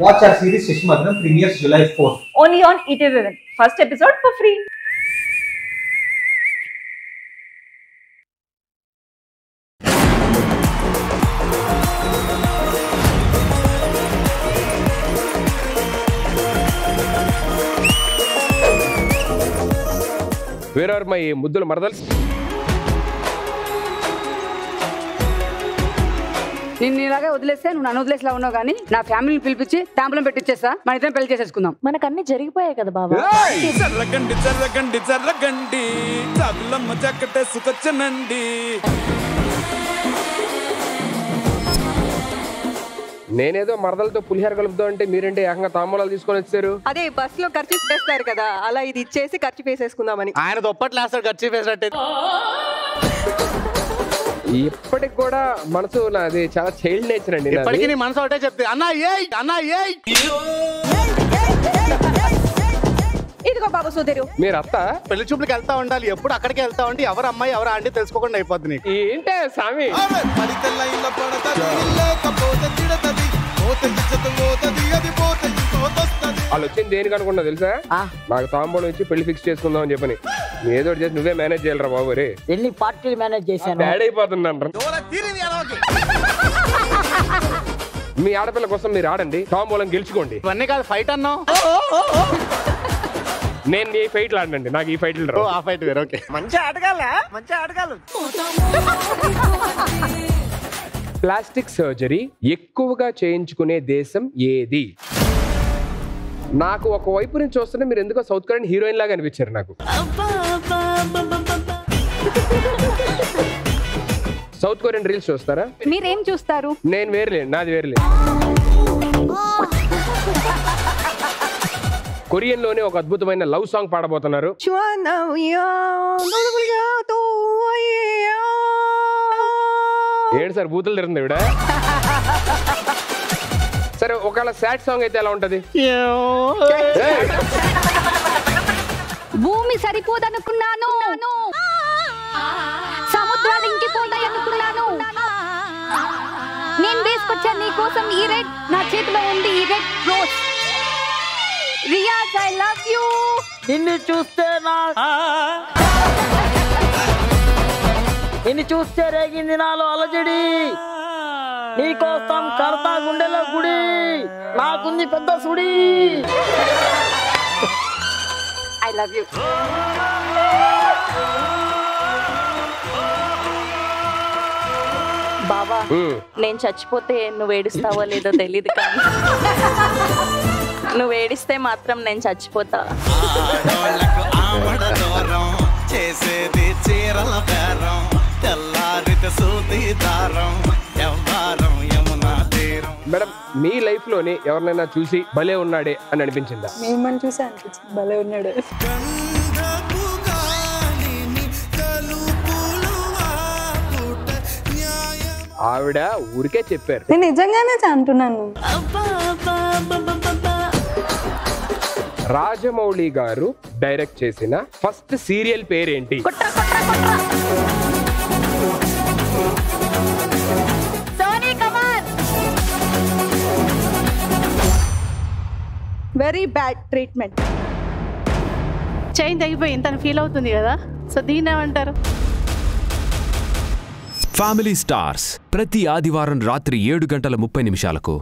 Watch our series Shishmadram premieres July 4th. Only on ETV. First episode for free. Where are my ముద్దుల మరదల్స్? నిన్ను ఇలాగే వదిలేస్తే నువ్వు నన్ను వదిలేసేలా ఉన్నావు కానీ నా ఫ్యామిలీని పిలిపించి తాంబూలం పెట్టించేస్తా మన ఇద్దరం పెళ్లి చేసేసుకుందాం. మనకు అన్ని జరిగిపోయాయి కదా బాబా. చల్లగండి చల్లగండి చల్లగండి చదులమ్మ చక్కటేసుకొచ్చనండి. నేనేదో మరదలతో పులిహోర కలుపుతాం అంటే మీరేంటి ఏకంగా తాంబూలాలు తీసుకొని వచ్చారు? అదే బస్ లో ఖర్చు చేస్తారు కదా, అలా ఇది ఇచ్చేసి ఖర్చు వేసేసుకుందామని. ఆయన దొప్పట్లు వేస్తాడు ఖర్చు వేసినట్టే. ఇప్పటికి కూడా మనసు నాది చాలా చైల్డ్ నేచర్ అండి. ఇప్పటికీ నీ మనసు ఒకటే చెప్తే అన్నా ఏయ్ అన్నా ఏయ్. ఇదిగో బాబు సుధీరు, మీరు అత్త పెళ్లి చూపులకు వెళ్తా ఉండాలి, ఎప్పుడు అక్కడికి వెళ్తా ఉంటే ఎవరు అమ్మాయి ఎవరు ఆంటీ తెలుసుకోకుండా అయిపోద్ది నీకు. ఏంటే స్వామి వాళ్ళు వచ్చింది దేనికి అనుకున్నా తెలుసా? నాకు తాంబూలం ఇచ్చి పెళ్లి ఫిక్స్ చేసుకుందాం అని చెప్పని. ఏదో చేసి నువ్వే మేనేజ్ చేయాలరా బాబు. రే ఎన్ని పార్టీలు మేనేజ్ చేశాను. డాడ్ అయిపోతున్నాను. మీ ఆడపిల్ల కోసం మీరు ఆడండి, తాంబూలం గెలుచుకోండి. ఇవన్నీ కాదు ఫైట్ అన్నావు. నేను ఈ ఫైట్లు ఆడండి, నాకు ఈ ఫైట్లు రావు. ఆ ఫైట్ వేరు. ఓకే, మంచి ఆటగాళ్ళ మంచి ఆటగాళ్ళు. ప్లాస్టిక్ సర్జరీ ఎక్కువగా చేయించుకునే దేశం ఏది? నాకు ఒక వైపు నుంచి చూస్తుంటే మీరు ఎందుకో సౌత్ కొరియన్ హీరోయిన్ లాగా అనిపించారు నాకు. సౌత్ కొరియన్ రీల్స్ చూస్తారా? మీరేం చూస్తారు? నేను వేరులేదు, నాది వేరులేదు. కొరియన్ లోనే ఒక అద్భుతమైన లవ్ సాంగ్ పాడబోతున్నారు. ఏంటి సార్ బూతులు తిరుగుతుంది ఇవిడ? సరే ఒకవేళ సాడ్ సాంగ్ అయితే ఎలా ఉంటది? భూమి సరిపోదనుకున్నాను, సముద్రాలు ఇంకిపోతాయి అనుకున్నాను, నేను వేసుకొచ్చాను నీ కోసం ఈ రెడ్, నా చేతిలో ఉంది ఈ red rose. Riyaz I love you. నిన్ను చూస్తే రేగింది నాలో అలజడి, నీకోసం కడతా గుండెలో గుడి, నాకుంది పెద్ద సుడి. I love you. బాబా నేను చచ్చిపోతే నువ్వు ఏడుస్తావో లేదో తెలీదు కానీ నువ్వు ఏడిస్తే మాత్రం నేను చచ్చిపోతా. చేసేది చీరల బేరం, తెల్లారితే సూది దారం, ఎవ్వారం యమునా తీరం. మేడం మీ లైఫ్ లోని ఎవరినైనా చూసి భలే ఉన్నాడే అని అనిపించిందా? మిమ్మల్ని చూసి అనిపించింది భలే ఉన్నాడు. ఆవిడ ఊరికే చెప్పారు, నేను నిజంగానే అంటున్నాను. రాజమౌళి గారు డైరెక్ట్ చేసిన ఫస్ట్ సీరియల్ పేరేంటి? Very bad treatment. చైన్ తగ్గిపోయి తను ఫీల్ అవుతుంది కదా, సో దీన్ని ఏమంటారు? ఫ్యామిలీ స్టార్స్ ప్రతి ఆదివారం రాత్రి 7:30